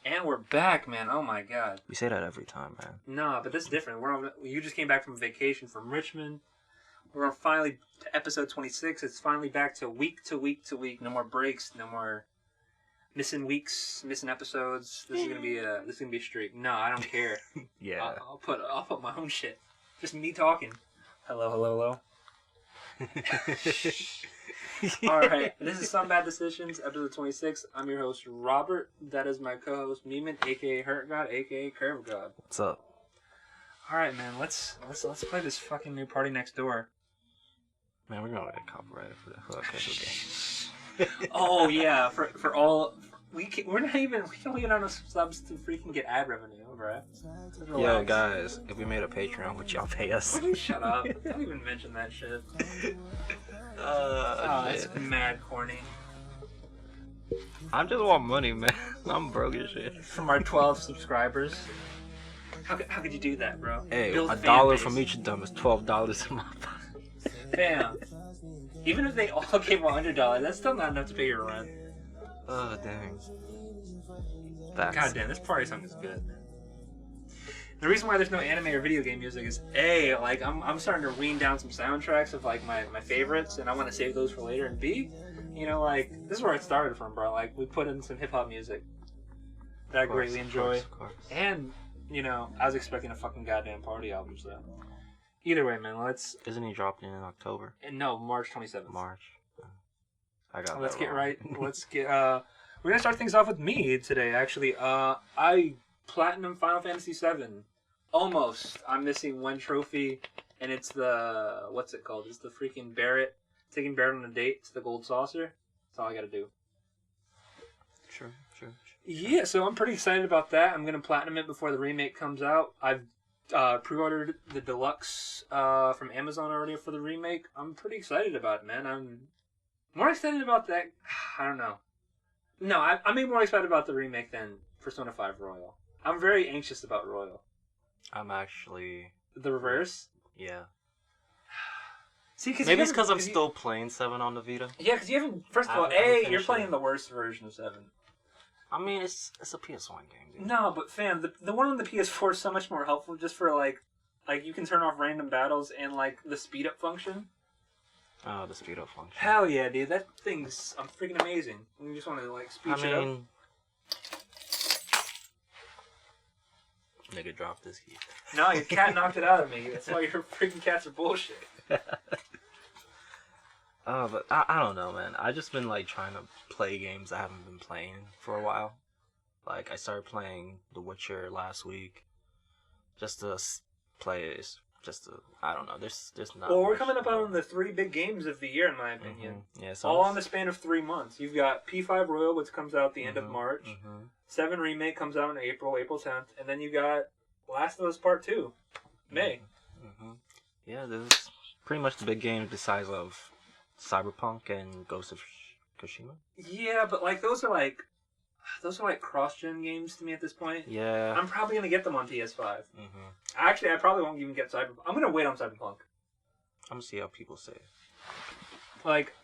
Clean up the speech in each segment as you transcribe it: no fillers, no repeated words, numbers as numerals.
And we're back, man. Oh my god. We say that every time, man. No, but this is different. You just came back from vacation from Richmond. We're on finally to episode 26. It's finally back to week to week to week. No more breaks. No more missing weeks, missing episodes. This is gonna be a streak. No, I don't care. Yeah. I'll put my own shit. Just me talking. Hello. Alright, this is Some Bad Decisions, episode 26. I'm your host, Robert. That is my co-host, Meeman, aka Hurt God, aka Curve God. What's up? Alright, man, let's play this fucking new Party Next Door. Man, we're gonna get copyrighted for that fucking game. Oh, yeah, for all... we don't even have enough subs to freaking get ad revenue, bro. Yo, guys, if we made a Patreon, would y'all pay us? Shut up. Don't even mention that shit. That's mad corny. I just want money, man. I'm broke as shit. From our 12 subscribers. How could you do that, bro? Hey, Build a fan dollar base. from each of them is $12 a month. Fam. Even if they all gave $100, that's still not enough to pay your rent. Oh, dang. Facts. God damn, this party song is good, man. The reason why there's no anime or video game music is A, like I'm starting to wean down some soundtracks of like my favorites, and I want to save those for later. And B, you know, like this is where it started from, bro. Like we put in some hip hop music that I greatly enjoy, Of course. and you know I was expecting a fucking goddamn party album. So either way, man, Isn't he dropping in October? no March 27th. March. I got Let's that get wrong. right. Let's get. We're gonna start things off with me today. Actually, I platinum Final Fantasy VII. Almost. I'm missing one trophy, and it's the what's it called? It's the freaking Barrett taking Barrett on a date to the gold saucer. That's all I gotta do. Sure. Yeah, so I'm pretty excited about that. I'm gonna platinum it before the remake comes out. I've pre-ordered the deluxe from Amazon already for the remake. I'm pretty excited about it, man. I'm more excited about that. I don't know. No, I'm more excited about the remake than Persona 5 Royal. I'm very anxious about Royal. I'm actually... The reverse? Yeah. See, cause Maybe it's because I'm still playing 7 on the Vita. Yeah, because you haven't... First of all, I haven't you're finished playing it. the worst version of 7. I mean, it's a PS1 game, dude. No, but fam, the one on the PS4 is so much more helpful just for, like you can turn off random battles and, like, the speed-up function. Oh, the speed up function. Hell yeah, dude. That thing's freaking amazing. You just want to, like, speed shit up. Nigga dropped this key. No, your cat knocked it out of me. That's why your freaking cats are bullshit. But I don't know, man. I just been like trying to play games I haven't been playing for a while. Like I started playing The Witcher last week, just to play it. Just to, I don't know. There's not. Well, we're much coming up to on the 3 big games of the year, in my opinion. Mm-hmm. Yeah, so All on the span of 3 months. You've got P5 Royal, which comes out the end of March. 7 Remake comes out in April 10th. And then you got Last of Us Part 2, May. Yeah, there's pretty much the big games besides of Cyberpunk and Ghost of Tsushima. Yeah, but like those are like cross-gen games to me at this point. Yeah. I'm probably going to get them on PS5. Actually, I probably won't even get Cyberpunk. I'm going to wait on Cyberpunk. I'm gonna see how people say it. Like,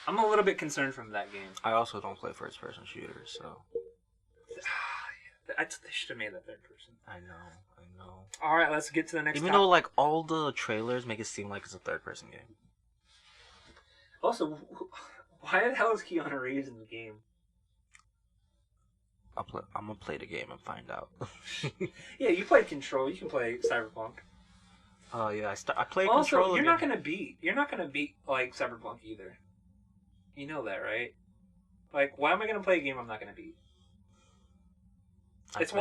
I'm a little bit concerned from that game. I also don't play first-person shooters, so... They should have made that third person. I know. Alright, let's get to the next Even topic. though, like, all the trailers make it seem like it's a third-person game. Also, why the hell is Keanu Reeves in the game? I'm gonna play the game and find out. Yeah, you played Control. You can play Cyberpunk. Oh yeah, I played Also, Control. you're not gonna beat like Cyberpunk either. You know that, right? Like, why am I gonna play a game I'm not gonna beat? It's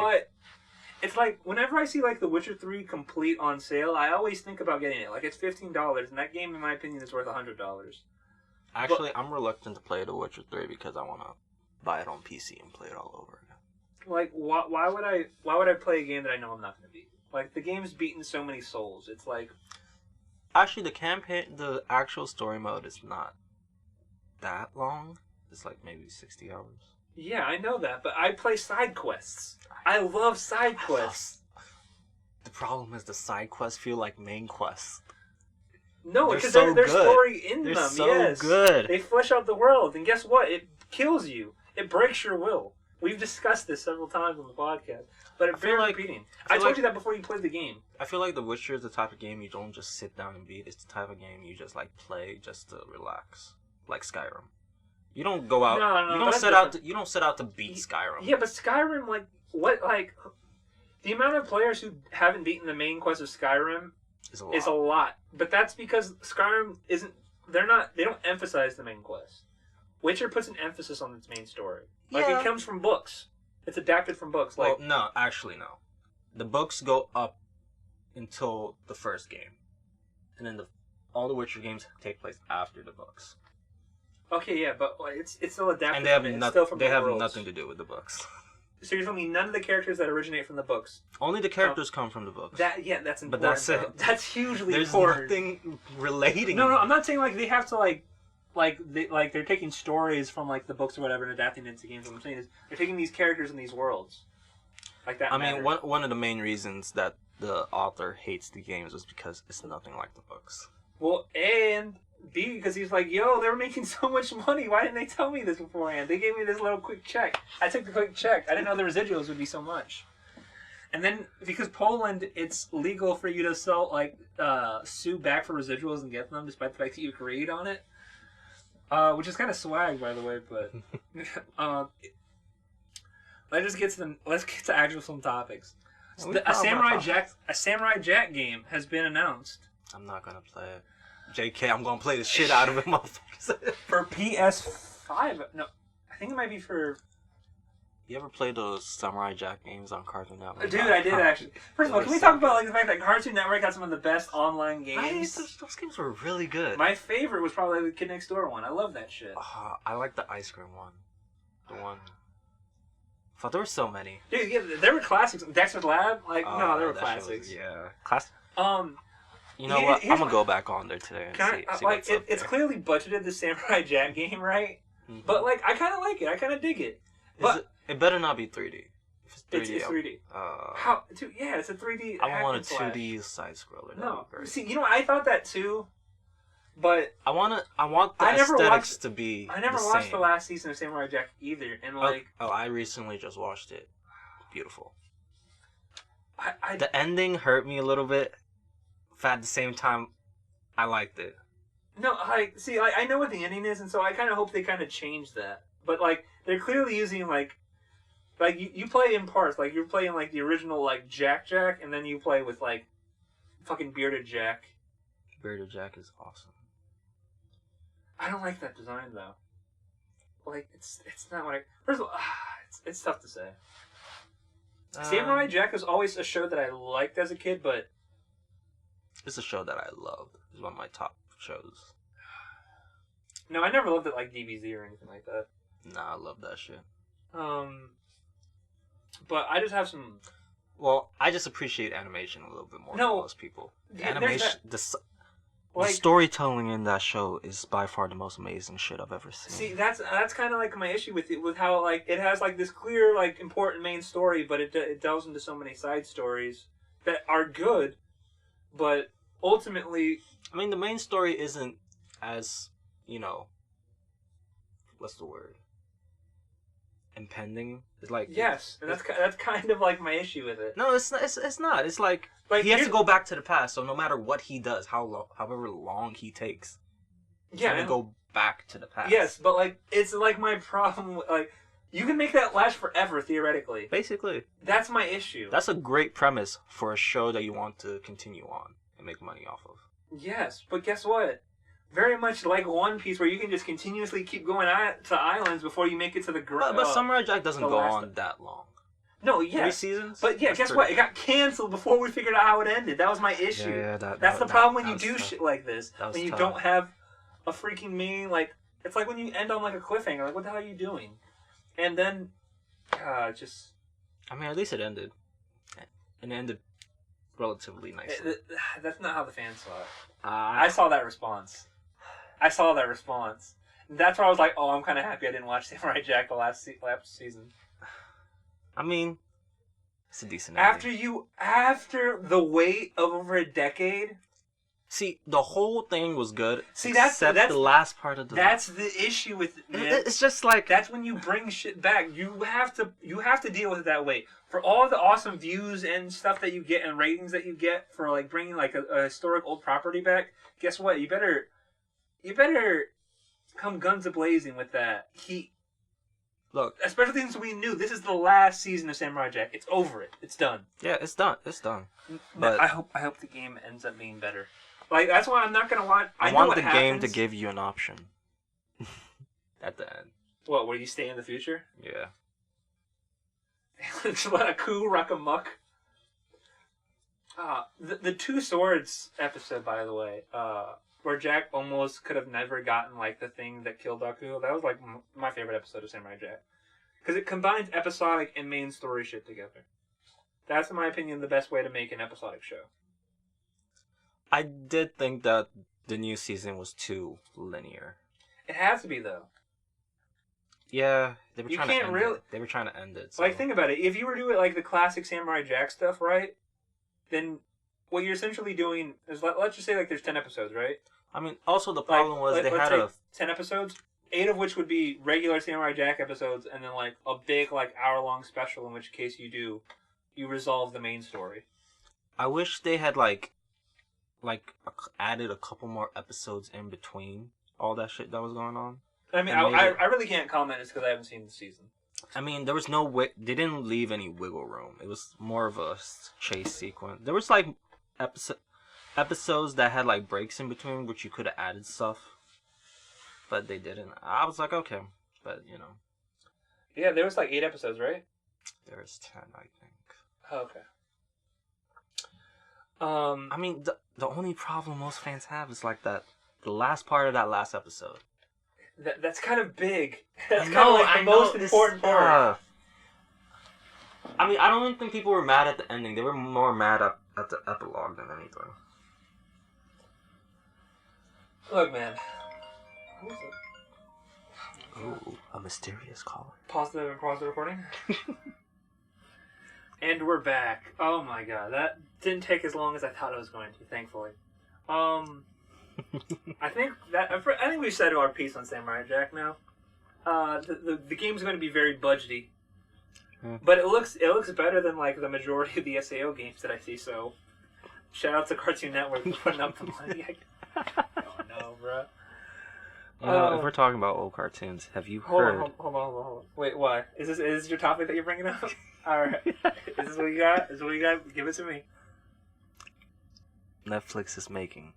like whenever I see like The Witcher 3 complete on sale, I always think about getting it. Like it's $15, and that game, in my opinion, is worth $100. Actually, I'm reluctant to play The Witcher 3 because I want to buy it on PC and play it all over again. Like, why would I play a game that I know I'm not going to beat? Like, the game's beaten so many souls. It's like... Actually, the actual story mode is not that long. It's like maybe 60 hours. Yeah, I know that, but I play side quests. I love side quests. The problem is the side quests feel like main quests. No, They're because so there's good. story in They're them. so Yes, good. They flesh out the world, and guess what? It kills you. It breaks your will. We've discussed this several times on the podcast, but it bears repeating. I told you that before you played the game. I feel like The Witcher is the type of game you don't just sit down and beat. It's the type of game you just like play just to relax, like Skyrim. You don't go out. No, you don't set out. You don't set out to beat Skyrim. Yeah, but Skyrim, the amount of players who haven't beaten the main quest of Skyrim is a lot. But that's because Skyrim isn't. They don't emphasize the main quest. Witcher puts an emphasis on its main story. Like, it comes from books. It's adapted from books. Like, well, no, actually, no. The books go up until the first game. And then all the Witcher games take place after the books. Okay, yeah, but it's still adapted. And they have, worlds. nothing to do with the books. So you're telling me none of the characters that originate from the books? Only the characters come from the books. That's important. But that's it. That's hugely There's important. There's nothing relating. No, I'm not saying like they have to they're taking stories from like the books or whatever and adapting it into games. What I'm saying is they're taking these characters in these worlds. Like that. I mean, one of the main reasons that the author hates the games is because it's nothing like the books. Well, and B, because he's like, yo, they were making so much money. Why didn't they tell me this beforehand? They gave me this little quick check. I took the quick check. I didn't know the residuals would be so much. And then, because Poland, it's legal for you to sue back for residuals and get them, despite the fact that you agreed on it. Which is kind of swag, by the way, but... let's get to actual some topics. So a Samurai Jack game has been announced. I'm not gonna play it. JK, I'm gonna play the shit out of it, motherfuckers. For PS5? No, I think it might be for... You ever played those Samurai Jack games on Cartoon Network? Dude, I did actually. First of all, can we talk about the fact that Cartoon Network has some of the best online games? Those games were really good. My favorite was probably the Kid Next Door one. I love that shit. I like the ice cream one. The one... I thought there were so many. Dude, yeah, there were classics. Dexter's Lab? No, there were classics. You know what? I'm gonna go back on there today and see what's up it's there. clearly budgeted the Samurai Jack game, right? Mm-hmm. But I kind of like it. I kind of dig it. But it better not be 3D. If it's 3D, it's 3D. How? Dude, yeah, it's a 3D. I want a 2D side scroller. No, see, I thought that too, but I want the aesthetics to be. I never watched the last season of Samurai Jack either, and I recently just watched it. Beautiful. I the ending hurt me a little bit. At the same time, I liked it. No, I know what the ending is, and so I kind of hope they kind of change that. But they're clearly using you play in parts. Like you're playing the original Jack, and then you play with fucking Bearded Jack. Bearded Jack is awesome. I don't like that design though. It's not what I. First of all, it's tough to say. Samurai Jack was always a show that I liked as a kid, but. It's a show that I loved. It's one of my top shows. No, I never loved it like DBZ or anything like that. Nah, I love that shit. But I just have some... Well, I just appreciate animation a little bit more than most people. The animation... The storytelling in that show is by far the most amazing shit I've ever seen. See, that's kind of my issue with it, with how it has this clear important main story, but it delves into so many side stories that are good. But ultimately, I mean, the main story isn't as, what's the word? Impending. It's yes, and that's kind of my issue with it. No, it's not. It's not. It's he has to go back to the past. So no matter what he does, however long he takes, he's gonna go back to the past. Yes, but it's my problem. You can make that last forever, theoretically. Basically. That's my issue. That's a great premise for a show that you want to continue on and make money off of. Yes, but guess what? Very much like One Piece, where you can just continuously keep going to islands before you make it to the ground. But Samurai Jack doesn't go on that long. No, yes. 3 seasons? But yeah, guess what? It got canceled before we figured out how it ended. That was my issue. Yeah, that's the problem when you do shit like this. When you tough. don't have a freaking main, it's like when you end on a cliffhanger. What the hell are you doing? And then... just... I mean, at least it ended. And it ended relatively nicely. That's not how the fans saw it. I saw that response. That's where I was like, oh, I'm kind of happy I didn't watch Samurai Jack the last season. I mean, it's a decent ending. After the wait of over a decade See, the whole thing was good. See, that's the last part of the. That's the issue with it, man. It's just like that's when you bring shit back. You have to deal with it that way. For all the awesome views and stuff that you get and ratings that you get for like bringing like a historic old property back. Guess what? You better come guns a-blazing with that heat. Look, especially since we knew this is the last season of Samurai Jack. It's over. It's done. Yeah, it's done. It's done. But I hope the game ends up being better. Like that's why I'm not gonna watch. I want the game to give you an option at the end. What? Where you stay in the future? Yeah. Just let a coup rock amuck. The Two Swords episode, by the way, where Jack almost could have never gotten like the thing that killed Aku. That was like my favorite episode of Samurai Jack because it combines episodic and main story shit together. That's, in my opinion, the best way to make an episodic show. I did think that the new season was too linear. It has to be though. Yeah, they were trying to end really... it. They were trying to end it. So. Like, think about it. If you were doing like the classic Samurai Jack stuff, right? Then what you're essentially doing is let's just say like there's 10 episodes, right? I mean, also the problem was they had 10 episodes, 8 of which would be regular Samurai Jack episodes, and then like a big like hour-long special, in which case you resolve the main story. I wish they had like added a couple more episodes in between all that shit that was going on. I mean, I really can't comment just because I haven't seen the season. I mean, there was no they didn't leave any wiggle room. It was more of a chase sequence. There was like episodes that had like breaks in between, which you could have added stuff, but they didn't. I was like, okay, but you know. Yeah, there was like 8 episodes, right? There was 10, I think. Oh, okay. I mean, the only problem most fans have is like the last part of that last episode. That's kind of big. That's kind of like the most important part. I mean, I don't even think people were mad at the ending. They were more mad at the epilogue than anything. Look, man. Ooh, a mysterious caller. Pause the recording. And we're back. Oh my god, that didn't take as long as I thought it was going to. Thankfully. I think we've said our piece on Samurai Jack now. The game's going to be very budgety, but it looks better than like the majority of the SAO games that I see. So, shout out to Cartoon Network for putting up the money. I don't know, bro. You know, if we're talking about old cartoons, have you heard? Hold on. Wait, why? Is this your topic that you're bringing up? All right. Is this what you got? Is this what you got? Give it to me. Netflix is making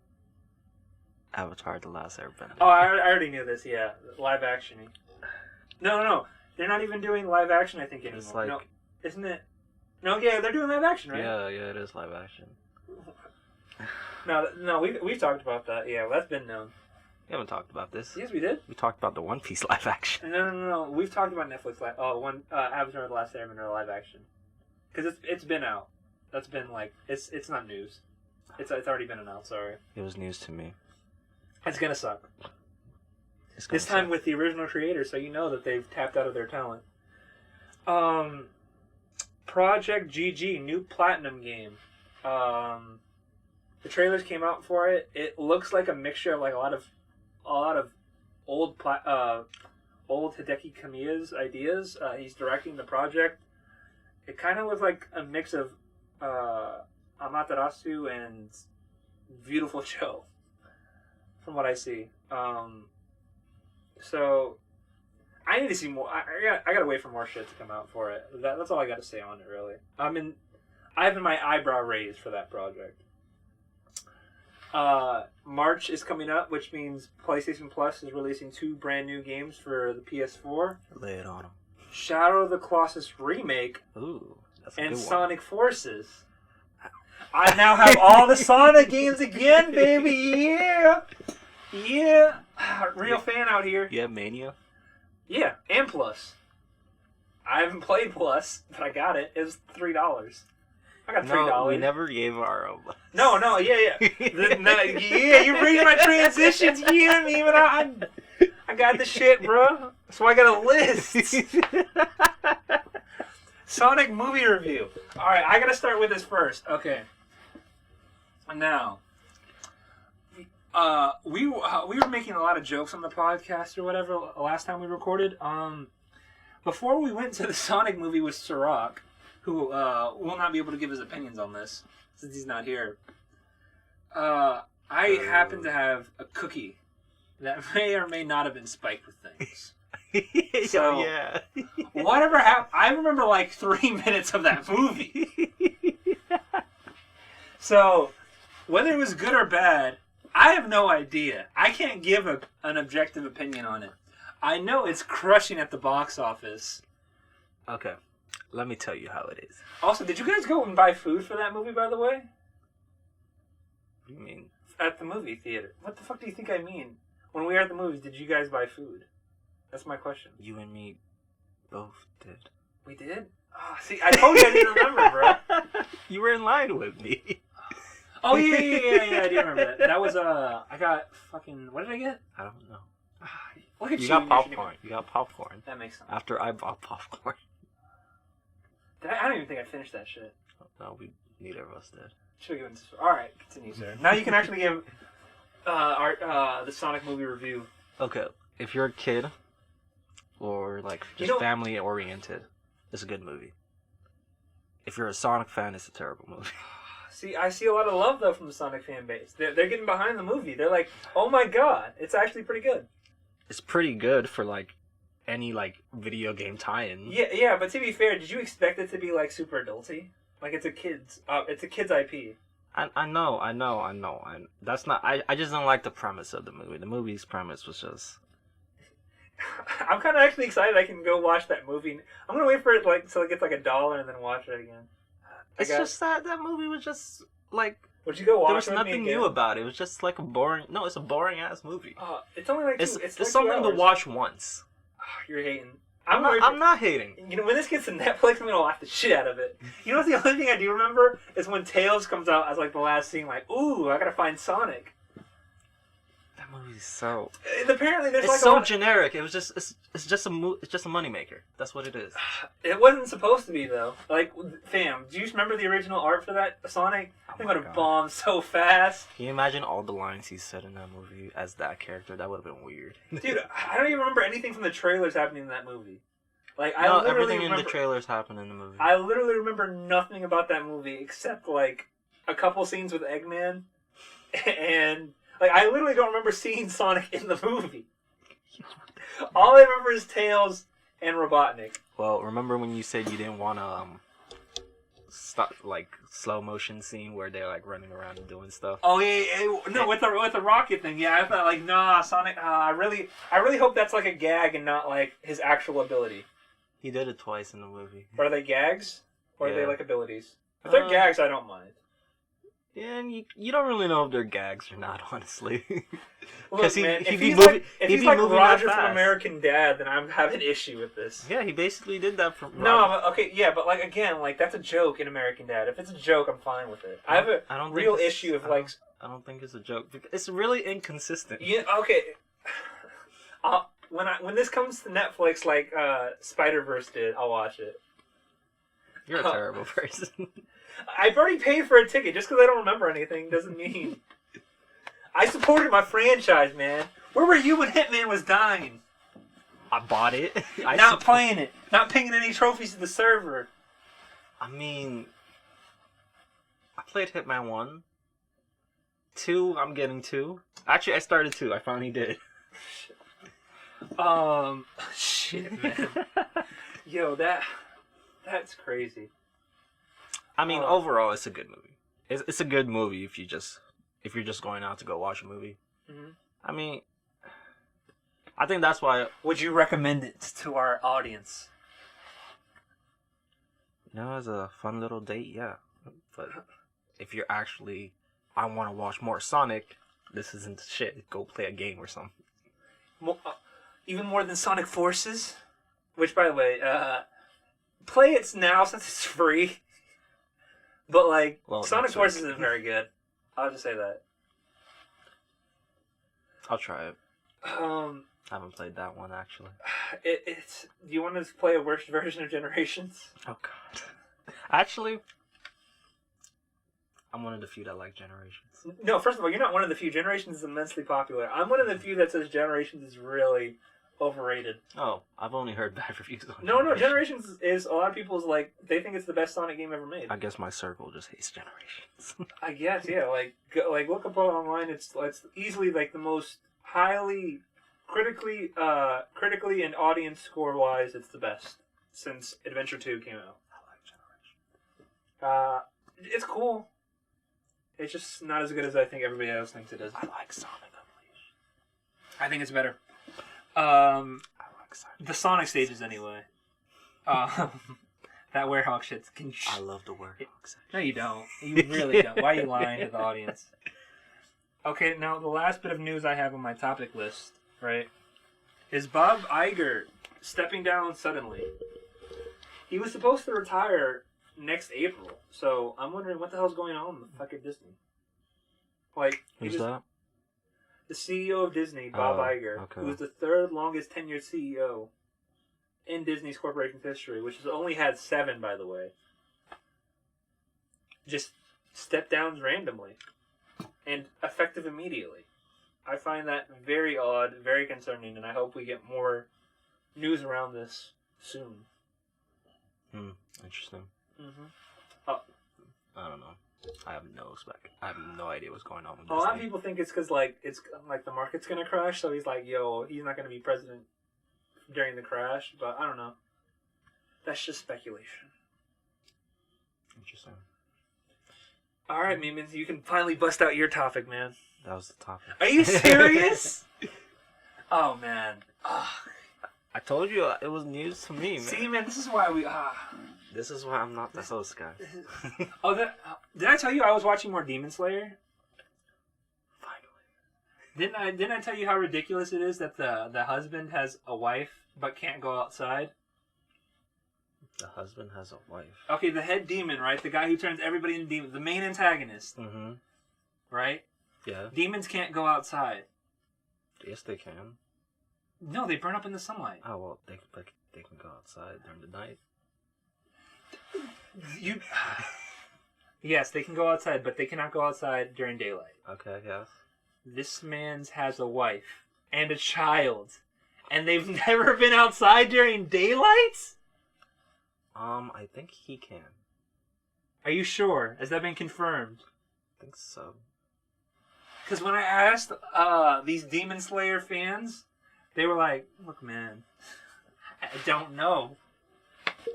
Avatar: The Last Airbender. Oh, I already knew this. Yeah, live action. No, they're not even doing live action. I think anymore. It's like, no, isn't it? No, yeah, they're doing live action, right? Yeah, it is live action. No, we've talked about that. Yeah, well, that's been known. We haven't talked about this. Yes, we did. We talked about the One Piece live action. No. We've talked about Netflix Avatar: The Last Airbender live action, because it's been out. That's been like it's not news. It's already been announced. Sorry. It was news to me. It's gonna suck. This time with the original creators, so you know that they've tapped out of their talent. Project GG, new Platinum game. The trailers came out for it. It looks like a mixture of like a lot of old Hideki Kamiya's ideas. He's directing the project. It kind of looks like a mix of Amaterasu and Beautiful Joe, from what I see. So I need to see more. I gotta wait for more shit to come out for it. That's all I got to say on it, really. I have my eyebrow raised for that project. March is coming up, which means PlayStation Plus is releasing 2 brand new games for the PS4. Lay it on them. Shadow of the Colossus Remake. Ooh, that's a and good one. Sonic Forces. I now have all the Sonic games again, baby. Yeah. Real fan out here. You have Mania? Yeah, and Plus. I haven't played Plus, but I got it. It was $3. I got $3. No, we never gave our own. No, yeah. Yeah, you read my transitions. You hear me? But I got the shit, bro. So I got a list. Sonic movie review. All right, I got to start with this first. Okay. Now, we were making a lot of jokes on the podcast or whatever last time we recorded. Before we went to the Sonic movie with Sirach, who will not be able to give his opinions on this since he's not here. I happen to have a cookie that may or may not have been spiked with things. So, yeah. Whatever happened, I remember like 3 minutes of that movie. So, whether it was good or bad, I have no idea. I can't give an objective opinion on it. I know it's crushing at the box office. Okay, let me tell you how it is. Also, did you guys go and buy food for that movie, by the way? What do you mean? At the movie theater. What the fuck do you think I mean? When we were at the movies, did you guys buy food? That's my question. You and me both did. We did? Oh, see, I told you I didn't remember, bro. You were in line with me. Oh, yeah, I do remember that. That was, I got fucking, what did I get? I don't know. Look at You got popcorn. You got popcorn. That makes sense. After I bought popcorn. I don't even think I finished that shit. No, neither of us did. Should have given. Alright, continue, sir. Now you can actually give the Sonic movie review. Okay, if you're a kid, or like just family oriented, it's a good movie. If you're a Sonic fan, it's a terrible movie. See, I see a lot of love though from the Sonic fan base. They're getting behind the movie. They're like, oh my god, it's actually pretty good. It's pretty good for like any like video game tie-in. Yeah, but to be fair, did you expect it to be like super adulty? Like it's a kids IP. I know. That's not. I just don't like the premise of the movie. The movie's premise was just. I'm kind of actually excited. I can go watch that movie. I'm gonna wait for it like till it gets like $1 and then watch it again. It's just that movie was just like. Would you go watch? There was nothing new about it. It was just like a boring. No, it's a boring ass movie. It's only like it's like something to watch once. You're hating. I'm not hating. You know, when this gets to Netflix, I'm gonna laugh the shit out of it. You know what? The only thing I do remember is when Tails comes out as like the last scene. Like, ooh, I gotta find Sonic. That movie's so. And apparently, there's it's like so generic. It was just it's just a moneymaker. That's what it is. It wasn't supposed to be though. Like, fam, do you remember the original art for that Sonic? I think would have bombed so fast. Can you imagine all the lines he said in that movie as that character? That would have been weird. Dude, I don't even remember anything from the trailers happening in that movie. Like, everything in the trailers happened in the movie. I literally remember nothing about that movie except like a couple scenes with Eggman, and like I literally don't remember seeing Sonic in the movie. All I remember is Tails and Robotnik. Well, remember when you said you didn't want to stop like slow motion scene where they're like running around and doing stuff? Oh yeah. No, with the rocket thing. Yeah, I thought like nah, Sonic. I really hope that's like a gag and not like his actual ability. He did it twice in the movie. But are they gags or are they like abilities? If they're gags, I don't mind. Yeah, and you don't really know if they're gags or not, honestly. Look, man, if he's like Roger from American Dad, then I have an issue with this. Yeah, he basically did that from. No, but, okay, yeah, but like again, like that's a joke in American Dad. If it's a joke, I'm fine with it. I have a real issue of like. I don't think it's a joke. It's really inconsistent. Yeah. Okay. When this comes to Netflix, like Spider-Verse did, I'll watch it. You're a terrible person. I've already paid for a ticket. Just because I don't remember anything doesn't mean... I supported my franchise, man. Where were you when Hitman was dying? I bought it. Not playing it. Not pinging any trophies to the server. I mean... I played Hitman 1. 2, I'm getting 2. Actually, I started 2. I finally did. Shit, man. Yo, that's crazy. I mean, overall, it's a good movie. It's a good movie if you're just going out to go watch a movie. Mm-hmm. I mean, I think that's why. Would you recommend it to our audience? You know, as a fun little date, yeah. But if you're actually, I want to watch more Sonic, this isn't shit. Go play a game or something. Even more than Sonic Forces, which, by the way, play it now since it's free. But like, Sonic Forces isn't very good. I'll just say that. I'll try it. I haven't played that one actually. It's. Do you want to play a worse version of Generations? Oh god. Actually, I'm one of the few that like Generations. No, first of all, you're not one of the few. Generations is immensely popular. I'm one of the few that says Generations is really overrated. Oh, I've only heard bad reviews on No, Generations is a lot of people's like they think it's the best Sonic game ever made. I guess my circle just hates Generations. I guess, yeah. Like look up online. It's easily like the most highly critically and audience score wise, it's the best since Adventure 2 came out. I like Generations. It's cool. It's just not as good as I think everybody else thinks it is. I like Sonic Unleashed. I think it's better. I like Sonic. The Sonic stages anyway. That Werehog shit. I love the Werehog section. No, you don't. You really don't. Why are you lying to the audience? Okay, now the last bit of news I have on my topic list, right, is Bob Iger stepping down suddenly. He was supposed to retire next April, so I'm wondering what the hell's going on with fucking Disney. Like, Who's that? The CEO of Disney, Bob Iger, okay. who was the third longest tenured CEO in Disney's corporation's history, which has only had 7, by the way. Just step downs randomly and effective immediately. I find that very odd, very concerning, and I hope we get more news around this soon. Interesting. Mm-hmm. I don't know. I have no idea what's going on with A lot of Disney. people think it's because it's like the market's gonna crash, so he's like, "Yo, he's not gonna be president during the crash." But I don't know. That's just speculation. Interesting. All right, Meemans, you can finally bust out your topic, man. That was the topic. Are you serious? Oh man. I told you it was news to me, man. See, man, this is why we. This is why I'm not the host, guys. Did I tell you I was watching more Demon Slayer? Finally. Didn't I tell you how ridiculous it is that the husband has a wife but can't go outside? The husband has a wife. Okay, the head demon, right? The guy who turns everybody into demons, the main antagonist, Mm-hmm. right? Yeah. Demons can't go outside. Yes, they can. No, they burn up in the sunlight. Oh well, they can go outside during the night. Yes, they can go outside, but they cannot go outside during daylight. Okay. Yes. This man's has a wife and a child, and they've never been outside during daylight? I think he can. Are you sure? Has that been confirmed? I think so. Because when I asked these Demon Slayer fans, they were like, "Look, man, I don't know."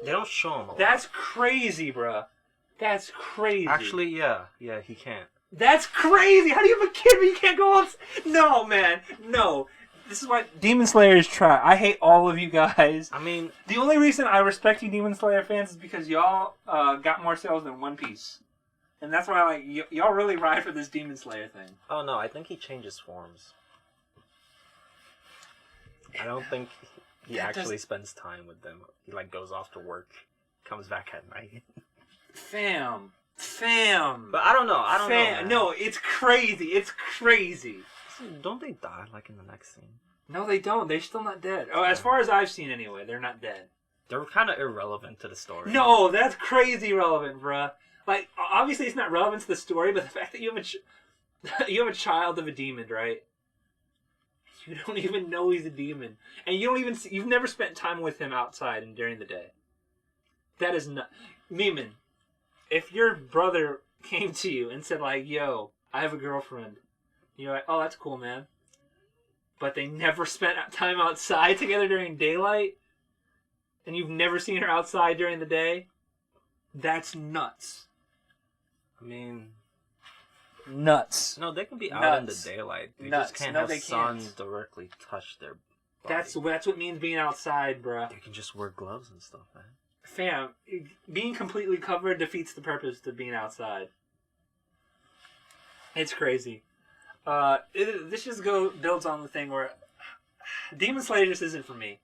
They don't show him a lot. That's crazy, bruh. That's crazy. Actually, yeah, he can't. That's crazy. How do you have a kid when you can't go outside? No, man, no. This is why Demon Slayers try. I hate all of you guys. I mean, The only reason I respect you Demon Slayer fans is because y'all got more sales than One Piece. And that's why y'all really ride for this Demon Slayer thing. oh no, I think he changes forms. I don't think he actually spends time with them. He goes off to work, comes back at night. Fam. But I don't know. I don't know. Fam. Man. No, it's crazy. It's crazy. Don't they die in the next scene? No, they don't. They're still not dead. Oh, as far as I've seen anyway, they're not dead. They're kind of irrelevant to the story. No, that's crazy relevant, bruh. Obviously it's not relevant to the story, but the fact that you have a child of a demon, right? You don't even know he's a demon, and you've never spent time with him outside and during the day. That is not Meeman. If your brother came to you and said "Yo, I have a girlfriend," you're like, "Oh, that's cool, man." But they never spent time outside together during daylight, and you've never seen her outside during the day. That's nuts. I mean, nuts. No, they can be out in the daylight. They Nuts. just can't No, have they sun can't. directly touch their body. That's what it means being outside, bruh. They can just wear gloves and stuff, man. Fam, being completely covered defeats the purpose of being outside. It's crazy. This just builds on the thing where Demon Slayer just isn't for me.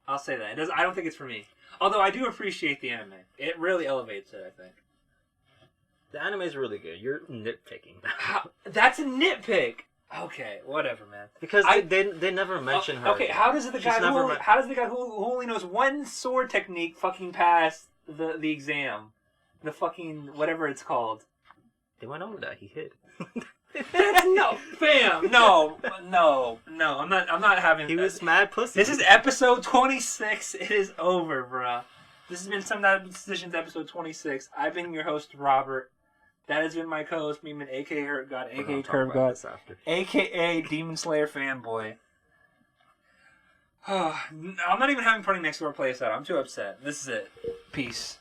I'll say that. I don't think it's for me. Although I do appreciate the anime. It really elevates it, I think. The anime is really good. You're nitpicking. That's a nitpick. Okay, whatever, man. Because they never mention her. Okay, how does the guy who only knows one sword technique fucking pass the exam? The fucking whatever it's called. They went over that. He hit. That's no, fam. No. I'm not having. He was mad pussy. This is episode 26. It is over, bruh. This has been Some Bad Decisions, episode 26. I've been your host, Robert. That has been my co-host, Meeman, aka Hurt God, aka Curve God, aka Demon Slayer fanboy. I'm not even having Party Next Door play us out. I'm too upset. This is it. Peace.